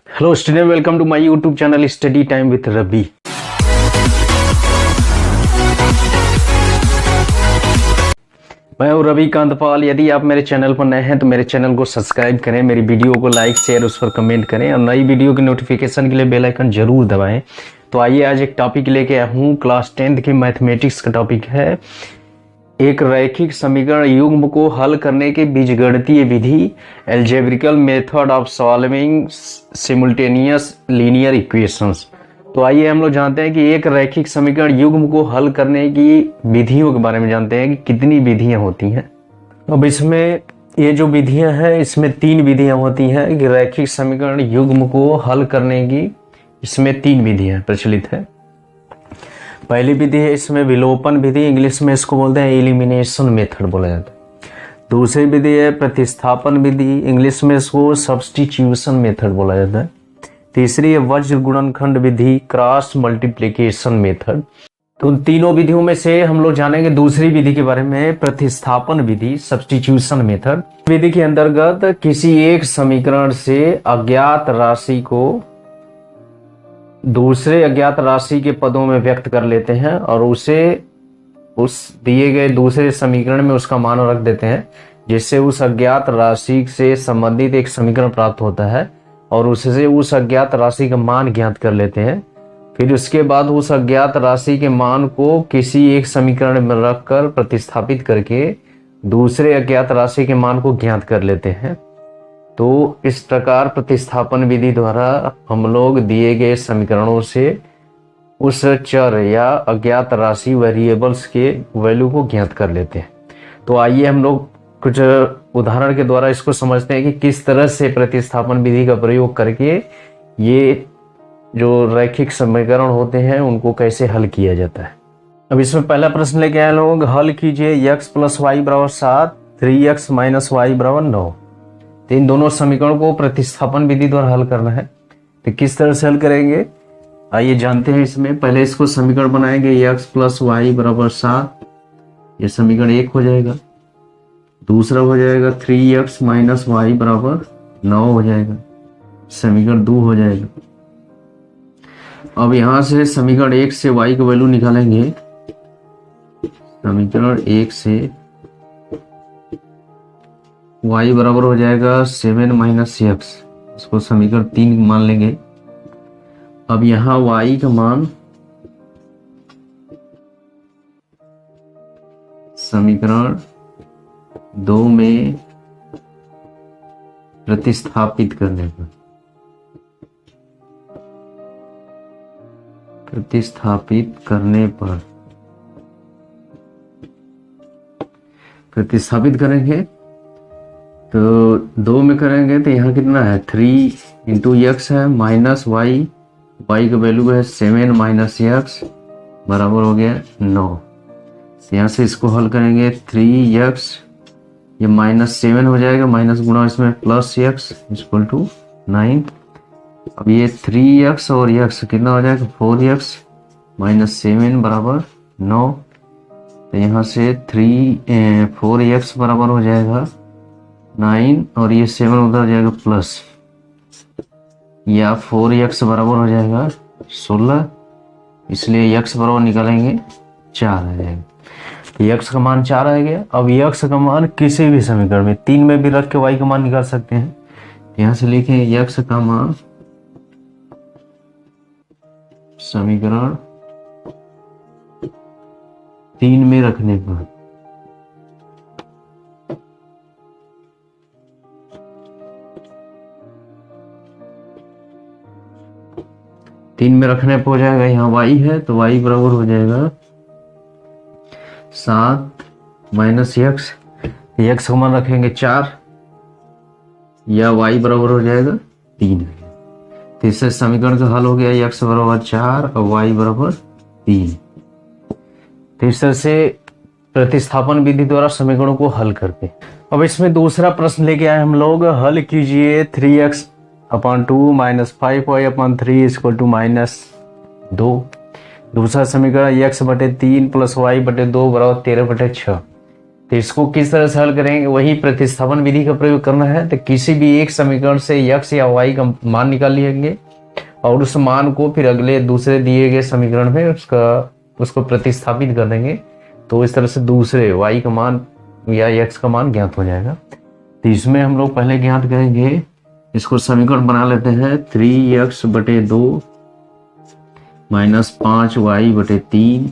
Hello student, welcome to my YouTube channel study time with Ravi. मैं हूं रवि कांतपाल। यदि आप मेरे चैनल पर नए हैं तो मेरे चैनल को सब्सक्राइब करें, मेरी वीडियो को लाइक शेयर उस पर कमेंट करें और नई वीडियो की नोटिफिकेशन के लिए बेल आइकन जरूर दबाएं। तो आइए आज एक टॉपिक लेके आया हूँ, क्लास 10th की मैथमेटिक्स का टॉपिक है एक रैखिक समीकरण युग्म को हल करने की बीजगणितीय विधि, algebraic method of solving simultaneous linear equations. तो आइए हम लोग जानते हैं कि एक रैखिक समीकरण युग्म को हल करने की विधियों के बारे में जानते हैं कि कितनी विधियां होती हैं। अब इसमें ये जो विधियां हैं इसमें 3 विधियां होती हैं कि रैखिक समीकरण युग्म को हल करने की। इसमें 3 विधियां प्रचलित है। पहली विधि है इसमें विलोपन विधि, इंग्लिश में इसको बोलते हैं एलिमिनेशन मेथड बोला जाता है। दूसरी विधि है प्रतिस्थापन विधि, इंग्लिश में इसको सब्स्टिट्यूशन मेथड बोला जाता है। तीसरी है वज्र गुणनखंड विधि, क्रॉस मल्टीप्लिकेशन मेथड। तो उन तीनों विधियों में से हम लोग जानेंगे दूसरी विधि के बारे में, प्रतिस्थापन विधि, सब्स्टिट्यूशन मेथड। विधि के अंतर्गत किसी एक समीकरण से अज्ञात राशि को दूसरे अज्ञात राशि के पदों में व्यक्त कर लेते हैं और उसे उस दिए गए दूसरे समीकरण में उसका मान रख देते हैं, जिससे उस अज्ञात राशि से संबंधित एक समीकरण प्राप्त होता है और उससे उस अज्ञात राशि का मान ज्ञात कर लेते हैं। फिर उसके बाद उस अज्ञात राशि के मान को किसी एक समीकरण में रखकर प्रतिस्थापित करके दूसरे अज्ञात राशि के मान को ज्ञात कर लेते हैं। तो इस प्रकार प्रतिस्थापन विधि द्वारा हम लोग दिए गए समीकरणों से उस चर या अज्ञात राशि वेरिएबल्स के वैल्यू को ज्ञात कर लेते हैं। तो आइए हम लोग कुछ उदाहरण के द्वारा इसको समझते हैं कि किस तरह से प्रतिस्थापन विधि का प्रयोग करके ये जो रैखिक समीकरण होते हैं उनको कैसे हल किया जाता है। अब इसमें पहला प्रश्न लेके आए लोग, हल कीजिए x + y = 7, 3x - y = 9। तो इन दोनों समीकरणों को प्रतिस्थापन विधि द्वारा हल करना है। तो किस तरह से हल करेंगे आइए जानते हैं। इसमें पहले इसको समीकरण बनाएंगे, x + y = 7, ये समीकरण 1 हो जाएगा। दूसरा हो जाएगा 3x - y = 9 हो जाएगा, समीकरण 2 हो जाएगा। अब यहां से समीकरण 1 से y की वैल्यू निकालेंगे। समीकरण 1 से y बराबर हो जाएगा 7 - x, इसको समीकरण 3 मान लेंगे। अब यहां y का मान समीकरण 2 में प्रतिस्थापित करने पर प्रतिस्थापित करेंगे। तो 2 में करेंगे तो यहाँ कितना है 3 × x है माइनस y का वैल्यू है 7 - x बराबर हो गया 9। यहाँ से इसको हल करेंगे 3x, ये -7 हो जाएगा, माइनस गुणा इसमें +x = 9। अब ये 3x और x कितना हो जाएगा 4x - 7 = 9। तो यहाँ से 4x बराबर हो जाएगा 9 और ये 7 उधर जाएगा प्लस, या 4x बराबर हो जाएगा 16, इसलिए x बराबर निकालेंगे 4 आ जाएगा। तो x का मान 4 आ गया। अब x का मान किसी भी समीकरण में 3 में भी रख के y का मान निकाल सकते हैं। यहाँ से लिखें x का मान समीकरण 3 में रखने पर हो जाएगा, यहाँ y है तो y बराबर हो जाएगा 7 - x, x का मान रखेंगे 4 या y बराबर हो जाएगा 3। तीसरे समीकरण का हल हो गया, x बराबर 4 और y बराबर 3। तीसरे से प्रतिस्थापन विधि द्वारा समीकरणों को हल करके। अब इसमें दूसरा प्रश्न लेके आए हम लोग, हल कीजिए 3x/2 - 5y/3 = -2। दूसरा समीकरण x/3 + y/2 = 13/6। तो इसको किस तरह से हल करेंगे, वही प्रतिस्थापन विधि का प्रयोग करना है। तो किसी भी एक समीकरण से x या y का मान निकाल लेंगे और उस मान को फिर अगले दूसरे दिए गए समीकरण में उसको प्रतिस्थापित कर देंगे, तो इस तरह से दूसरे y का मान या x का मान ज्ञात हो जाएगा। तो इसमें हम लोग पहले ज्ञात करेंगे, इसको समीकरण बना लेते हैं 3x/2 -5y/3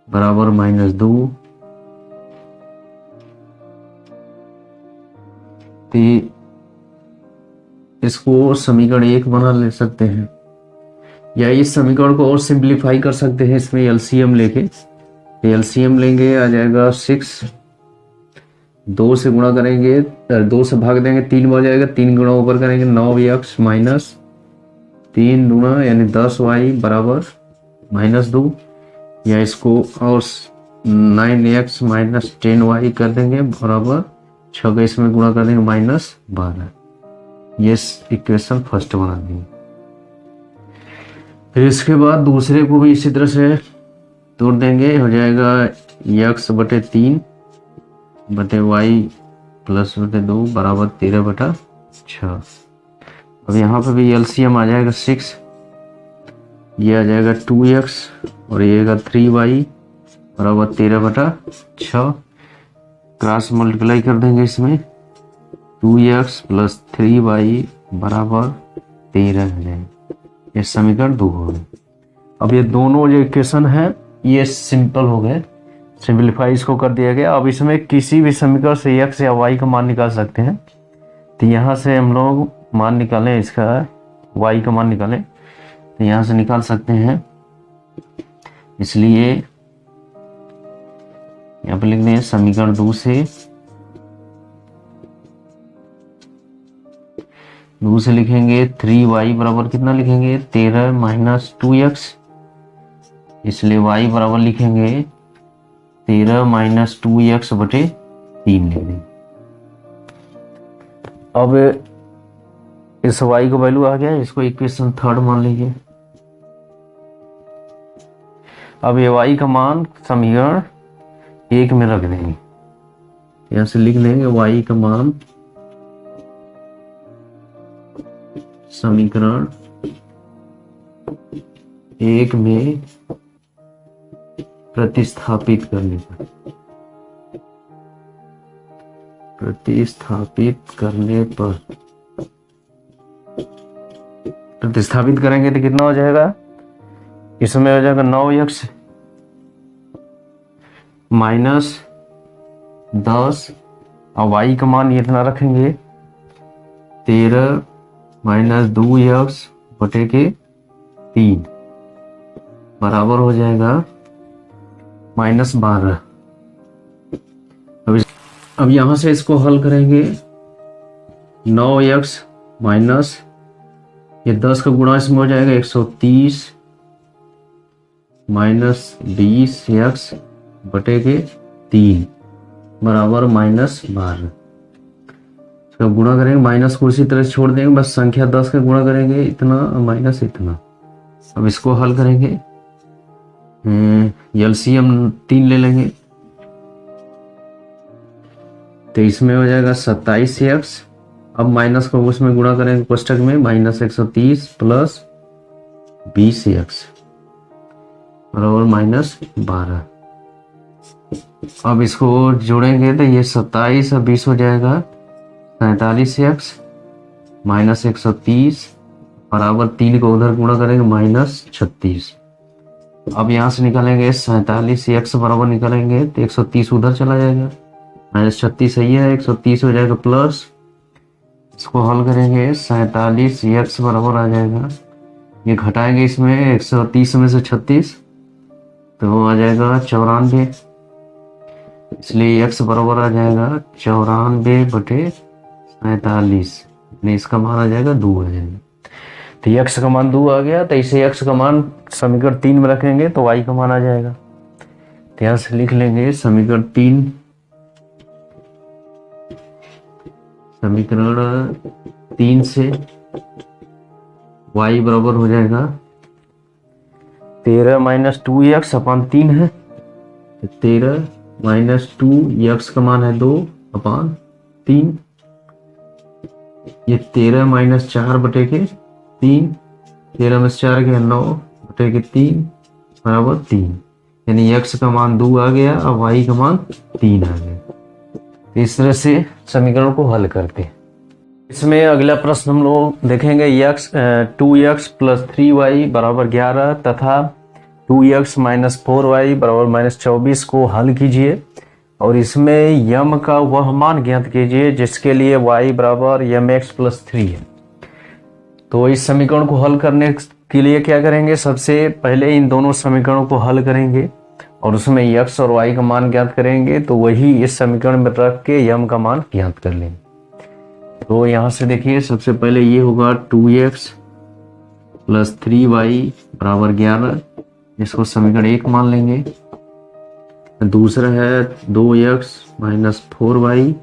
बराबर -2। तो इसको समीकरण 1 बना ले सकते हैं, या इस समीकरण को और सिंप्लीफाई कर सकते हैं इसमें एलसीएम लेके। एलसीएम लेंगे, आ जाएगा 6, 2 से गुणा करेंगे, 2 से भाग देंगे 3 बार जाएगा, 3 गुणा ऊपर करेंगे 9x माइनस 3 गुणा यानी 10y बराबर -2, या इसको और 9x माइनस 10y कर देंगे बराबर 6 का इसमें गुणा कर देंगे -12। ये इक्वेशन फर्स्ट बना देंगे। फिर इसके बाद दूसरे को भी इसी तरह से तोड़ देंगे, हो जाएगा x/3 बटे y प्लस बटे 2 बराबर 13/6। अब यहाँ पे भी एलसीएम आ जाएगा 6, ये आ जाएगा 2x और ये आएगा 3y बराबर 13/6। क्रॉस मल्टीप्लाई कर देंगे इसमें, 2x प्लस 3y बराबर 13 हो जाएगा। ये समीकरण 2 हो गए। अब ये दोनों जो इक्वेशन है ये सिंपल हो गए, सिंप्लीफाई इसको कर दिया गया। अब इसमें किसी भी समीकरण से x या y का मान निकाल सकते हैं। तो यहाँ से हम लोग मान निकालें, इसका y का मान निकालें, तो यहाँ से निकाल सकते हैं। इसलिए यहाँ पे लिख दें समीकरण 2 से लिखेंगे 3y बराबर कितना लिखेंगे 13 माइनस 2x, इसलिए y बराबर लिखेंगे 13 माइनस 2x बटे 3 लिख देंगे। अब इस y का वैल्यू आ गया, इसको इक्वेशन 3 मान लीजिए। अब ये y का मान समीकरण 1 में रख देंगे, यहां से लिख लेंगे y का मान समीकरण 1 में प्रतिस्थापित करने पर, प्रतिस्थापित करेंगे तो कितना हो जाएगा, इसमें हो जाएगा 9x माइनस 10 और y का मान इतना रखेंगे 13 माइनस 2x बटे के 3 बराबर हो जाएगा -12। अब यहां से इसको हल करेंगे, 9x माइनस ये 10 का गुणा इसमें हो जाएगा 130 माइनस 20x बटे के 3 बराबर -12। इसका गुणा करेंगे, माइनस को इसी तरह छोड़ देंगे, बस संख्या 10 का गुणा करेंगे इतना माइनस इतना। अब इसको हल करेंगे, एलसीएम 3 ले लेंगे, तो इसमें हो जाएगा 27x। अब माइनस को उसमें गुणा करेंगे कोष्टक में, -130 प्लस 20x बराबर -12। अब इसको जोड़ेंगे तो ये 27 और 20 हो जाएगा 47x माइनस 130 बराबर 3 को उधर गुणा करेंगे -36। अब यहाँ से निकालेंगे 47x बराबर निकालेंगे तो 130 उधर चला जाएगा, -36 सही है, 130 हो जाएगा प्लस, इसको हल करेंगे 47x बराबर आ जाएगा, ये घटाएंगे इसमें 130 में से 36 तो आ जाएगा 94, इसलिए x बराबर आ जाएगा 94 बटे 47, इसका मान आ जाएगा 2 आ जाएगा। तो x का मान 2 आ गया, तो इसे x का मान समीकरण 3 में रखेंगे तो y का मान आ जाएगा। तो यहाँ से लिख लेंगे समीकरण 3 से y बराबर हो जाएगा 13 माइनस 2x अपन 3 है, तो 13 -2 का मान है 2/3, ये 13-4/3, 13 में से 4 गया 9/3 बराबर 3, यानी x का मान 2 आ गया और y का मान 3 आ गया। तो इस तरह से समीकरण को हल करते हैं। इसमें अगला प्रश्न हम लोग देखेंगे 2x + 3y = 11 तथा 2x - 4y = -24 को हल कीजिए और इसमें यम का वह मान ज्ञात कीजिए जिसके लिए y = mx + 3 है। तो इस समीकरण को हल करने के लिए क्या करेंगे, सबसे पहले इन दोनों समीकरणों को हल करेंगे और उसमें x और y का मान ज्ञात करेंगे, तो वही इस समीकरण में रख के यम का मान ज्ञात कर लेंगे। तो यहाँ से देखिए सबसे पहले ये होगा 2x + 3y = 11, इसको समीकरण 1 मान लेंगे। दूसरा है 2x - 4y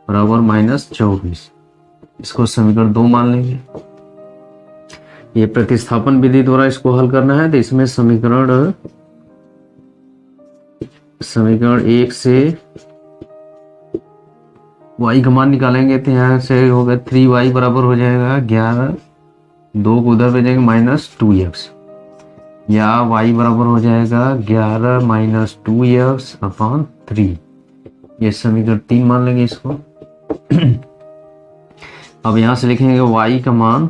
= -24, इसको समीकरण 2 मान लेंगे। ये प्रतिस्थापन विधि द्वारा इसको हल करना है, तो इसमें समीकरण 1 से y का मान निकालेंगे तो यहाँ से होगा 3y बराबर हो जाएगा 11, 2 को उधर भेजेंगे -2x, या y बराबर हो जाएगा 11 - 2x/3, ये समीकरण 3 मान लेंगे इसको। अब यहाँ से लिखेंगे y का मान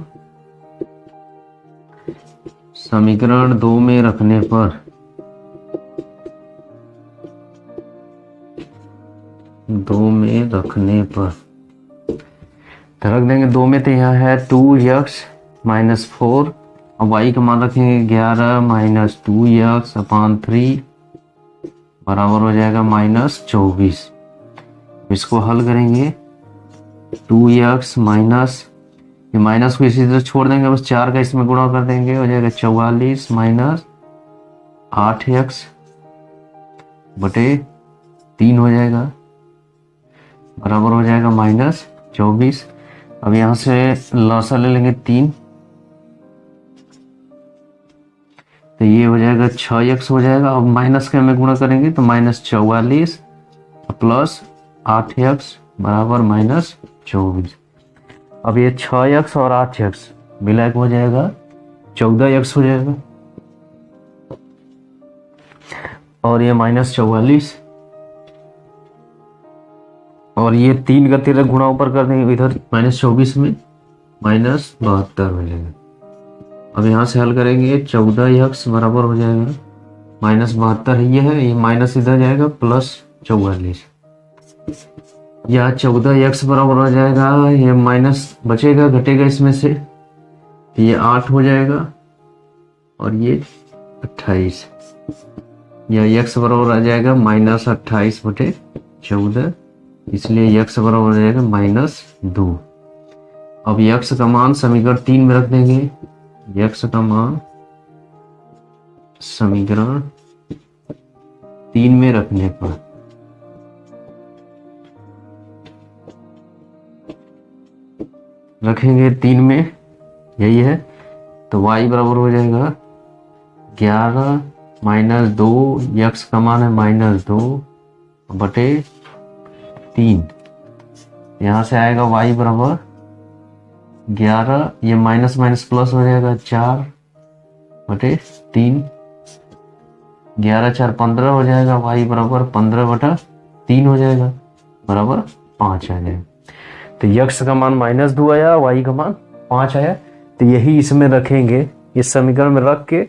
समीकरण 2 में रखने पर तो रख देंगे 2 में, तो यहाँ है 2x - 4 और y का मान रखेंगे 11 - 2x/3 बराबर हो जाएगा -24। इसको हल करेंगे 2x माइनस, ये माइनस को इसी तरह छोड़ देंगे, बस 4 का इसमें गुणा कर देंगे, हो जाएगा 44 - 8x/3 हो जाएगा बराबर हो जाएगा -24। अब यहाँ से लसा ले लेंगे 3, तो ये हो जाएगा 6x हो जाएगा। अब माइनस के में गुणा करेंगे तो -44 + 8x बराबर -24। अब ये 6x और 8x मिला के हो जाएगा 14x हो जाएगा, और ये -44 और ये 3 का 13 गुणा ऊपर कर देंगे इधर -24 में -72 मिलेगा। अब यहाँ से हल करेंगे 14x बराबर हो जाएगा -72 ये है, ये माइनस इधर जाएगा +44, या 14x बराबर हो जाएगा, ये माइनस बचेगा घटेगा इसमें से, ये 8 हो जाएगा और ये 28, या x बराबर आ जाएगा -28/14, इसलिए x बराबर हो जाएगा -2। अब x का मान समीकरण 3 में रख देंगे, x का मान समीकरण 3 में रखने पर रखेंगे 3 में, यही है, तो y बराबर हो जाएगा 11 - 2, x का मान है -2/3, यहाँ से आएगा y बराबर 11, ये माइनस माइनस प्लस हो जाएगा 4/3, 11 4 15 हो जाएगा, y बराबर 15/3 हो जाएगा बराबर 5 आ जाएगा। तो x का मान -2 आया, y का मान 5 आया, तो यही इसमें रखेंगे, इस समीकरण में रख के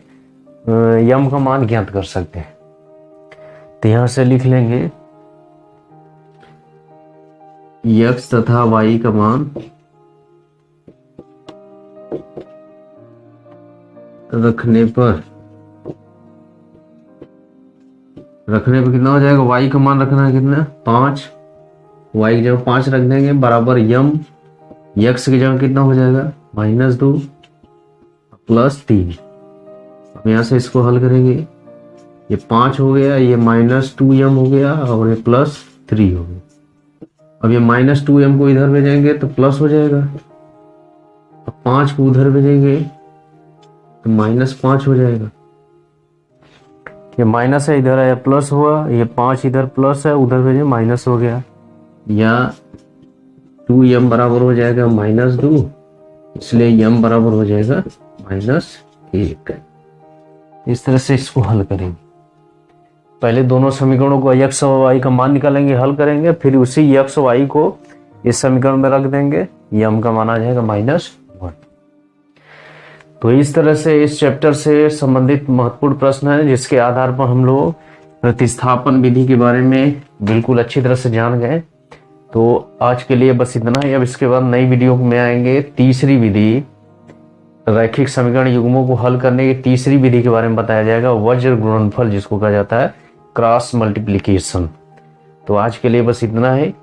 यम का मान ज्ञात कर सकते हैं। तो यहां से लिख लेंगे x तथा y का मान रखने पर कितना हो जाएगा, y का मान रखना है कितना 5, y की जगह 5 रख देंगे बराबर यम, x की जगह कितना हो जाएगा -2 + 3। अब यहाँ से इसको हल करेंगे, ये 5 हो गया, ये -2m हो गया और ये +3 हो गया। अब ये -2m को इधर भेजेंगे तो प्लस हो जाएगा, अब 5 को उधर भेजेंगे तो -5 हो जाएगा। ये माइनस है, इधर है प्लस हुआ, ये 5 इधर प्लस है, उधर भेजे माइनस हो गया, या 2m बराबर हो जाएगा -2, इसलिए m बराबर हो जाएगा -1। इस तरह से इसको हल करेंगे। पहले दोनों समीकरणों को x और y का मान निकालेंगे, हल करेंगे, फिर उसी x और y को इस समीकरण में रख देंगे, m का मान आ जाएगा -1। तो इस तरह से इस चैप्टर से संबंधित महत्वपूर्ण प्रश्न है, जिसके आधार पर हम लोग प्रतिस्थापन विधि के बारे में बिल्कुल अच्छी तरह से जान गए। तो आज के लिए बस इतना ही। अब इसके बाद नई वीडियो में आएंगे तीसरी विधि, रैखिक समीकरण युग्मों को हल करने की तीसरी विधि के बारे में बताया जाएगा, वज्र गुणनफल जिसको कहा जाता है, क्रॉस मल्टीप्लिकेशन। तो आज के लिए बस इतना है।